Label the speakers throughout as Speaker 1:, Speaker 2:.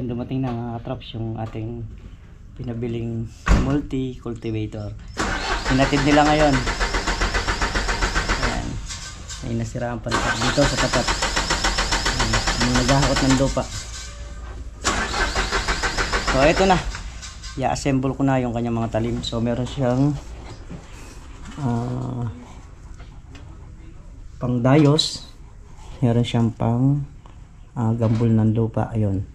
Speaker 1: Ayan, dumating na mga katraps yung ating pinabiling multi cultivator. Sinatid nila ngayon. Ayan, may nasiraan pa dito sa tapat. Yung naghahakot ng lupa. So ito na, i-assemble ko na yung kanyang mga talim. So meron siyang pang dayos, meron siyang pang gambol ng lupa. Ayun,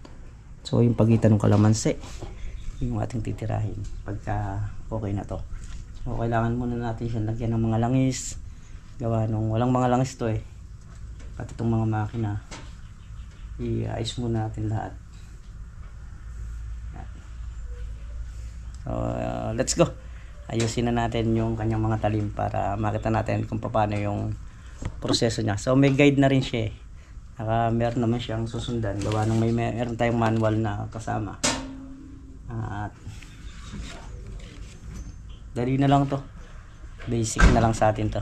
Speaker 1: so yung pagitan ng kalamansi yung ating titirahin pagka okay na to. So kailangan muna natin siyang lagyan ng mga langis, gawa nung walang mga langis to eh. Pati itong mga makina, i-ayos muna natin lahat. So let's go, ayusin na natin yung kanyang mga talim para makita natin kung paano yung proseso niya. So may guide na rin siya eh. Meron naman siyang susundan, gawa nung meron tayong manual na kasama. At dali na lang to, basic na lang sa atin to.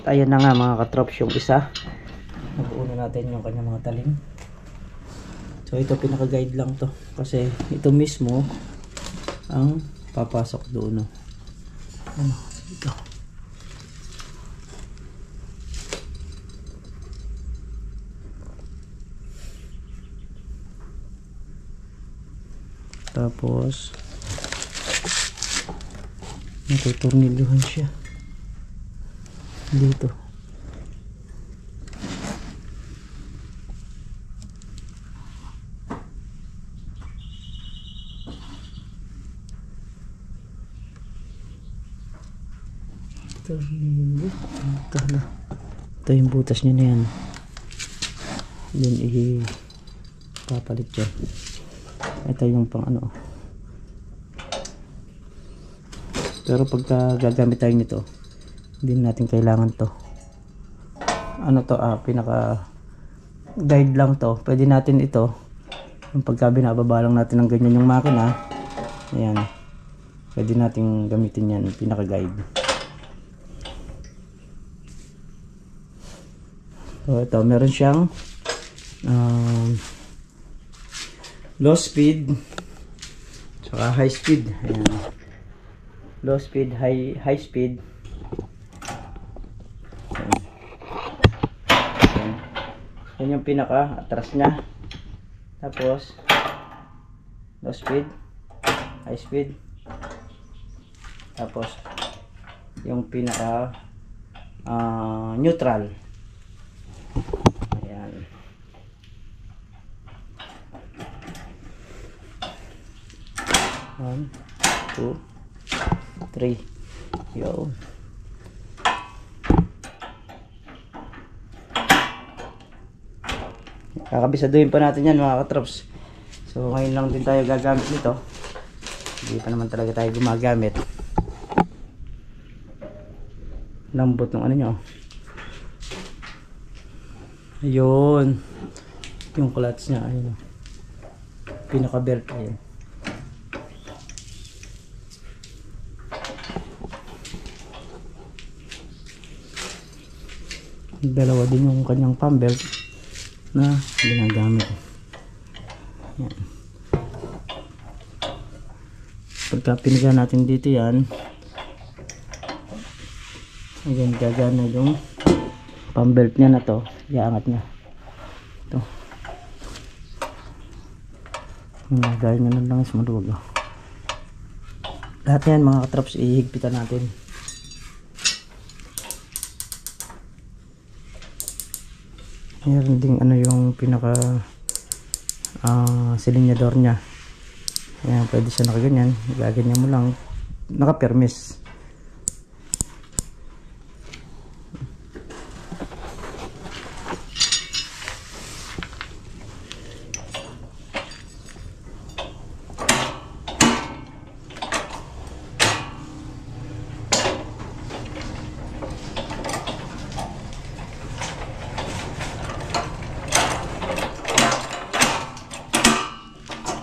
Speaker 1: Ayan na nga mga katrops yung isa. Nag-uuna natin yung kanyang mga talim. So ito pinaka-guide lang to, kasi ito mismo ang papasok doon. Ano, ito. Tapos natuturnilyohan siya dito. Ito yung butas niya na yan. Then ipapalit dyan. Ito yung pang ano. Pero pagka gagamit tayo nito, hindi natin kailangan to. Ano to, pinaka guide lang to. Pwede natin ito, yung pagka binababa lang natin ng ganyan yung makina, ayan, pwede natin gamitin yan, pinaka guide. So ito, meron siyang low speed saka high speed. Ayan. Low speed, high speed. Yan yung pinaka atras nya. Tapos low speed, high speed. Tapos yung pinaka neutral. Ayan. One, two, three. Yo. Kakabisaduhin pa natin yan mga katrops. So ngayon lang din tayo gagamit nito. Hindi pa naman talaga tayo gumagamit. Lambot ng ano nyo. Ayun. Yung clutch nya. Ayun. Pinaka belt. Ayun. Dalawa din yung kanyang pump belt na ginagamit. Yan. Pagka piniga natin dito yan, ayan, gagana yung pump belt nya na to, iangat nya ito. Gaya nyo na lang is madugo. Lahat yan mga katraps, ihigpitan natin. Meron ding ano yung pinaka silinyador nya. Ayan, pwede siya nakaganyan. Gaganyan mo lang. naka-permis.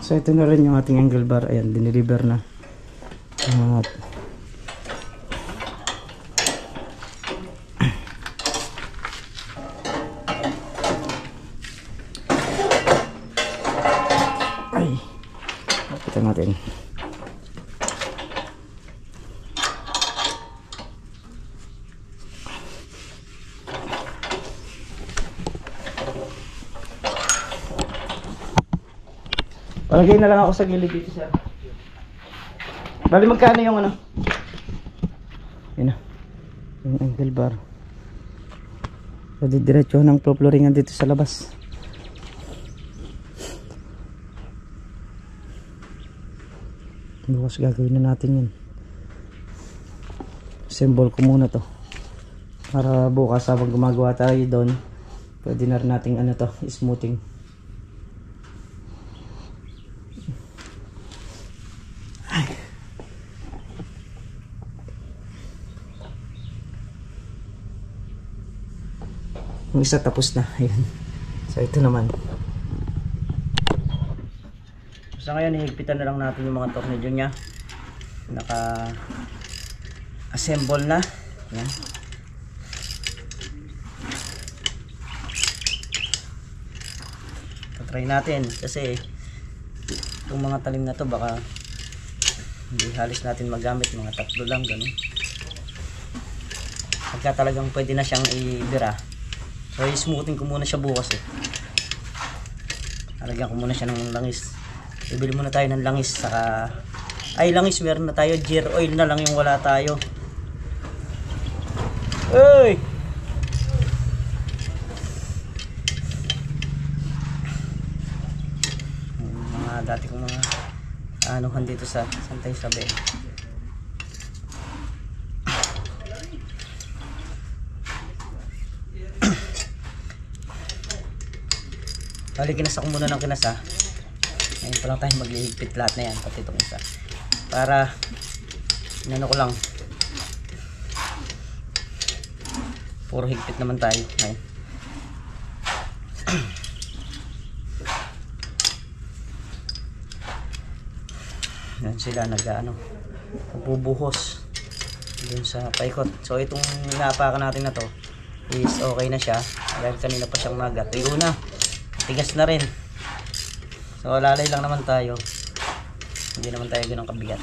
Speaker 1: So ito na rin yung ating angle bar. Ayan, dineliver na. At ay, kita natin. Palagay na lang ako sa gilid dito, sir. Bali magkano yung ano? Yun na. Yung angle bar. So didiretso ng flooringan dito sa labas. Bukas gagawin na natin yun. Symbol ko muna to. Para bukas habang gumagawa tayo doon, pwede na rin nating ano to, smoothing. Yung isa tapos na. Ayan. So ito naman. Sa ngayon hihigpitan na lang natin yung mga tornilyo nya. Naka assemble na. Ayan. Try natin kasi itong mga talim na to baka hindi halos natin magamit, mga tatlo lang ganun. Pagka talagang pwede na siyang ibira, so i-smoothing ko muna siya bukas eh. Alagyan ko muna siya ng langis. Bibili muna tayo ng langis, saka ay langis meron na tayo, gear oil na lang yung wala tayo. Uy! Mga dati kong mga anuhan dito sa Santay Isabel. Bali kinasa ko muna ng kinasa. Ngayon pa lang tayo maghihigpit lahat na yan, pati itong isa. Para inano ko lang. Puro higpit naman tayo ngayon. Yan sila nag-ano, bubuhos dun sa paikot. So itong inaapakan natin na to is okay na siya. Dahil kanina pa siyang magat. Tuyo na. Tigas na rin. So lalay lang naman tayo. Hindi naman tayo ganun kabigat.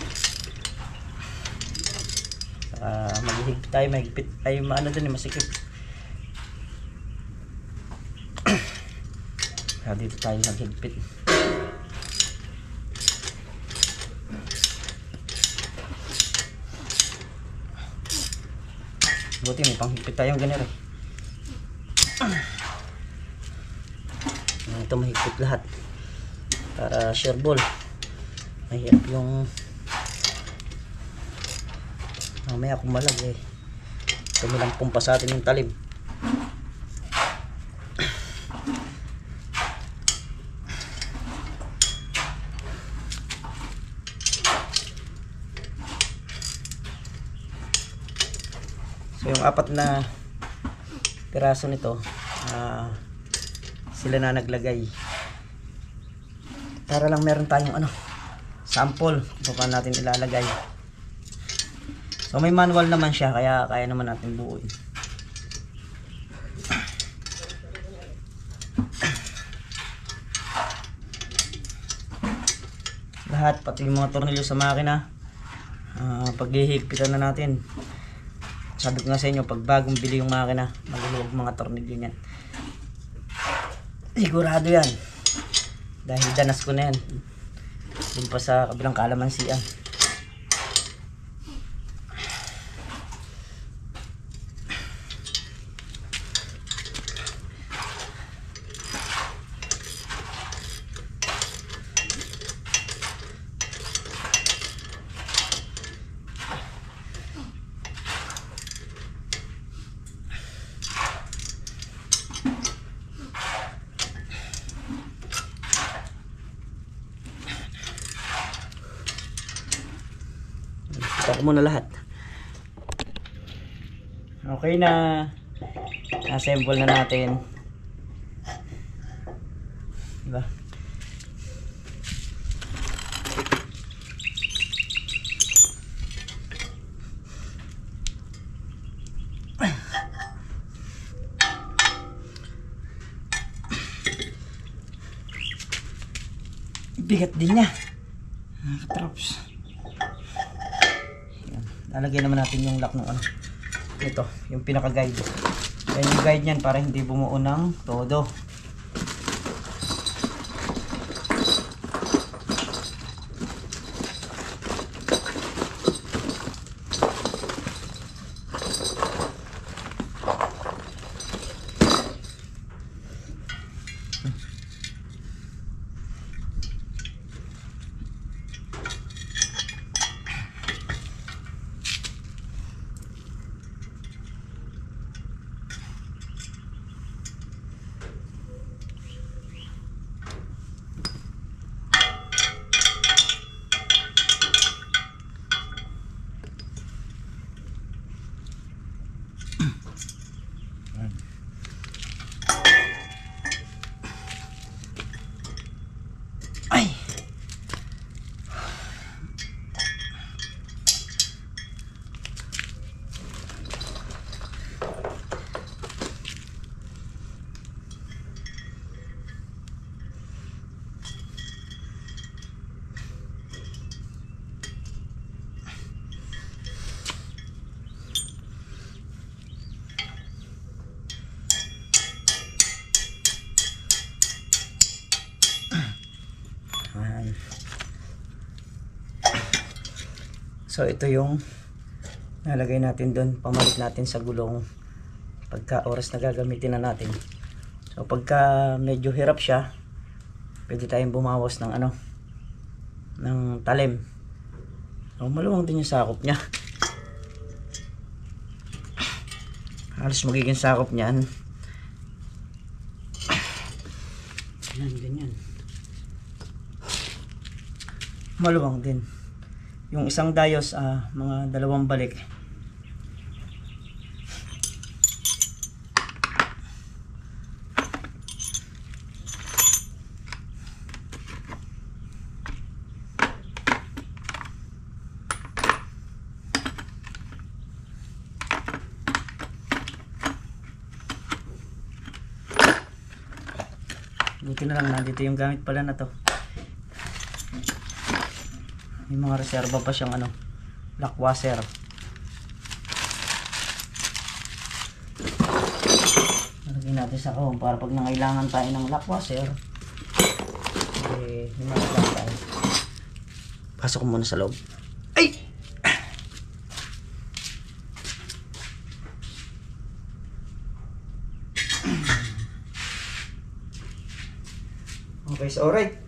Speaker 1: Maghihigpit tayo, mahigpit tayo, maano dun eh, masikip. Dito tayo maghigpit. Buti may panghigpit tayong ganito. Ito mahigpit lahat para share ball. Mahirap yung mamaya kumalag eh, tumilang pumpa sa atin yung talim. So yung apat na piraso nito sila na naglagay para lang meron tayong ano, sample kung paano natin ilalagay. So may manual naman siya, kaya kaya naman natin buuin. Lahat, pati yung mga tornilyo sa makina, paghihigpitan na natin. Sabi ko nga sa inyo, pag bagong bili yung makina, maluluwag mga tornilyo niyan. Sigurado yan. Dahil danas ko na yan. Doon pa sa kabilang kalamansian. Buksan ko muna lahat. Okay na. Assemble na natin. Diba? Bigat din niya. Katrops. Lalagyan naman natin yung lock ng ano. Ito, yung pinaka-guide. Yan yung guide niyan para hindi bumuo ng todo. So ito yung nalagay natin doon, pamalit natin sa gulong pagka oras na gagamitin na natin. So pagka medyo hirap siya, pwede tayong bumawas ng ano, ng talim. So maluwang din yung sakop niya. Halos magiging sakop niyan. Yan, ganyan. Maluwang din. Yung isang dayos, mga 2 balik. Buti na lang nandito yung gamit pala na to. May mga reserva pa siyang ano, lock washer. Lagyan natin sa kahon para pag nangailangan tayo ng lock washer, eh, hinahaglan tayo. Pasok ko muna sa loob. Ay! Okay, so alright.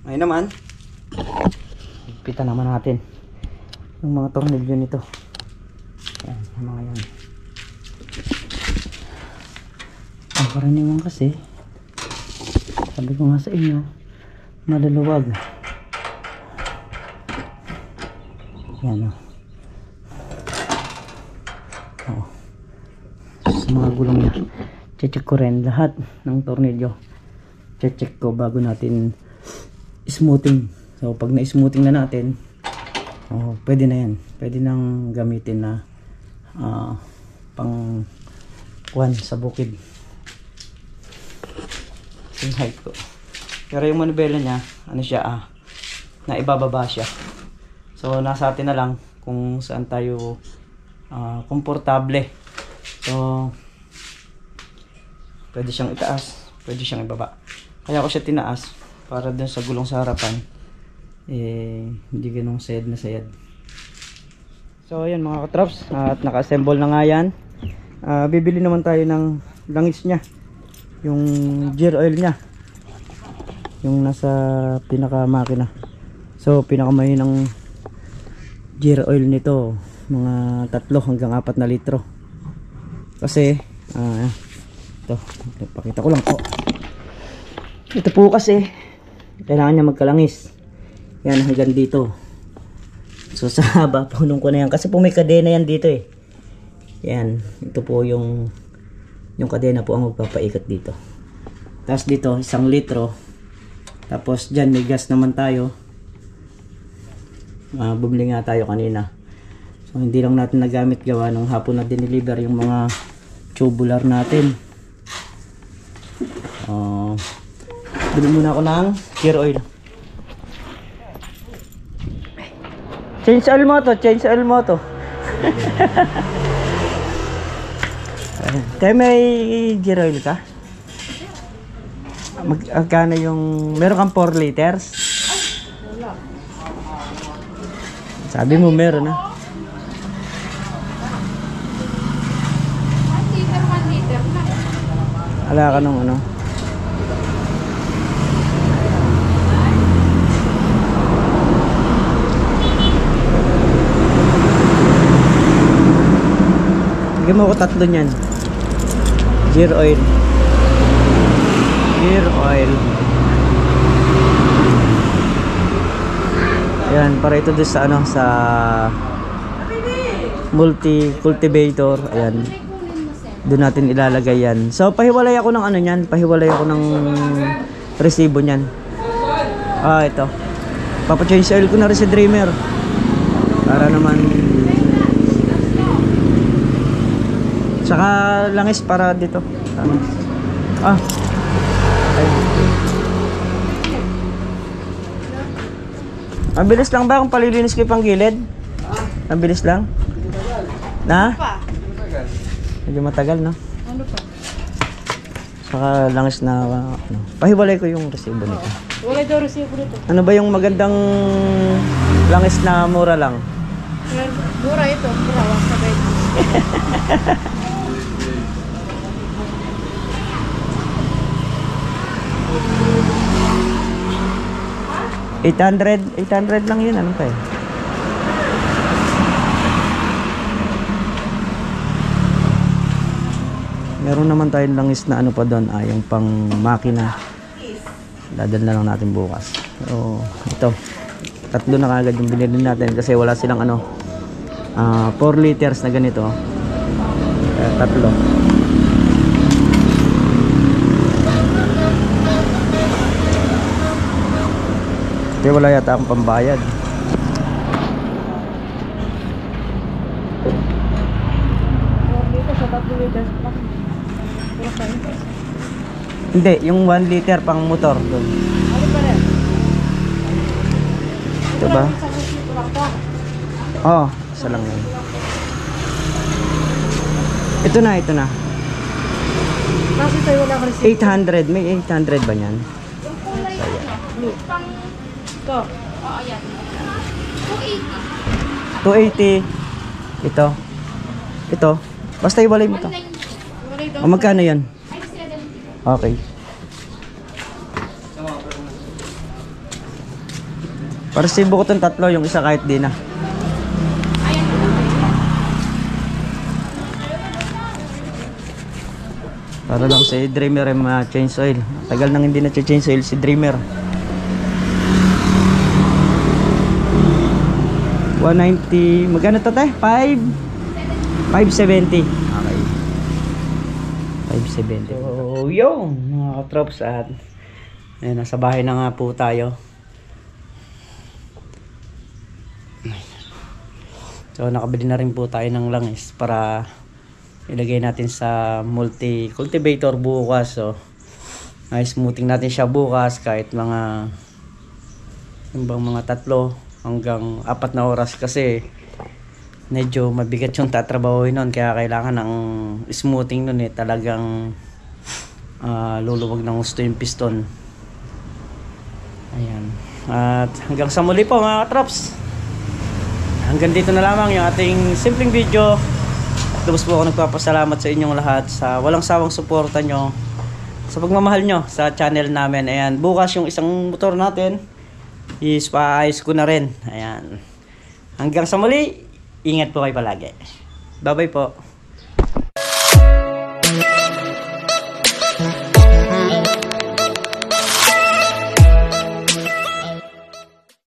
Speaker 1: Ngayon naman, higpitan naman natin yung mga tornilyo nito. Yan, yung mga yan. Ang karaniwan kasi, sabi ko nga sa inyo, maluluwag. Yan o. Oh. Sa mga gulong niya, check ko rin lahat ng tornilyo. Check ko bago natin smoothing. So pag na-smoothing na natin, pwede na yan. Pwede nang gamitin na pang kuhan sa bukid. Yung height ko. Pero yung manubela niya, ano siya, naibababa siya. So nasa atin na lang kung saan tayo komportable. So pwede siyang itaas, pwede siyang ibaba. Kaya ko siya tinaas para dun sa gulong sa harapan, hindi ganong sayad na sayad. So ayan mga katrops, at naka-assemble na nga yan. Bibili naman tayo ng langis nya, yung gear oil nya, yung nasa pinaka makina. So pinakamahinang gear oil nito, mga 3 hanggang 4 na litro. Kasi ito, pakita ko lang po. Ito po kasi kailangan niya magkalangis. Yan, hanggang dito. So sa haba po nung ko na yan. Kasi po may kadena yan dito eh. Yan. Ito po yung kadena po ang magpapaikot dito. Tapos dito, 1 litro. Tapos dyan may gas naman tayo. Bumili nga tayo kanina. So hindi lang natin nagamit gawa nung hapon na dineliver yung mga tubular natin. Bili muna ako ng gear oil. Change oil mo to, change oil mo to. Kaya may gear oil ka? Magkano yung... Meron kang 4 liters? Sabi mo meron na. Wala ka nung ano? Bigyan mo ko 3 niyan. Gear oil. Gear oil. Ayan, para ito doon sa ano, sa multi cultivator. Ayan. Doon natin ilalagay yan. So pahiwalay ako ng ano niyan, pahiwalay ako ng resibo niyan. Ito. Papa-change oil ko na rin si Dreamer. Para naman saka langis para dito. Mabilis lang ba kung palilinis ko yung panggilid? Mabilis lang? Na? Medyo matagal, no?
Speaker 2: Ano pa?
Speaker 1: Saka langis na pahiwalay ko yung resibo nito.
Speaker 2: Wala daw resibo nito.
Speaker 1: Ano ba yung magandang langis na mura lang?
Speaker 2: Mura ito. Mura. Wag sabay.
Speaker 1: 800 lang yun, ano pa eh. Meron naman tayong langis na ano pa doon, yung pang makina. Dadal na lang natin bukas. So, ito. 3 na kagad yung binili natin kasi wala silang ano, 4 liters na ganito. 3. Kasi wala yata akong pambayad.
Speaker 2: Dito sa 3 liters pa.
Speaker 1: Hindi, yung 1 liter pang motor doon.
Speaker 2: Ano pa rin?
Speaker 1: Ito ba? Oo, isa lang yun. Ito na, ito na.
Speaker 2: Kasi tayo wala ka resibo.
Speaker 1: 800, may 800 ba yan?
Speaker 2: Ito.
Speaker 1: 280. Ito. Ito. Basta iwalay mo to. O magkano yan? Okay. Para sibo ko itong 3, yung isa kahit di na. Para lang si Dreamer yung change oil. Tagal nang hindi na change oil si Dreamer. 190. Magkano to tayo? 570. Okay. 570. So, yun mga katrops at ayun, nasa bahay na nga po tayo. So, nakabili na rin po tayo ng langis para ilagay natin sa multi cultivator bukas. So, smoothing natin siya bukas kahit mga 3 hanggang 4 na oras kasi medyo mabigat yung tatrabahoin nun, kaya kailangan ng smoothing nun talagang luluwag ng gusto yung piston. Ayan. At hanggang sa muli po mga katrops, hanggang dito na lamang yung ating simpleng video. At lubos po ako nagpapasalamat sa inyong lahat sa walang sawang suporta nyo, sa pagmamahal nyo sa channel namin. Ayan, bukas yung isang motor natin is paayos ko na rin. Ayan. Hanggang sa muli, ingat po kayo palagi. Bye bye po.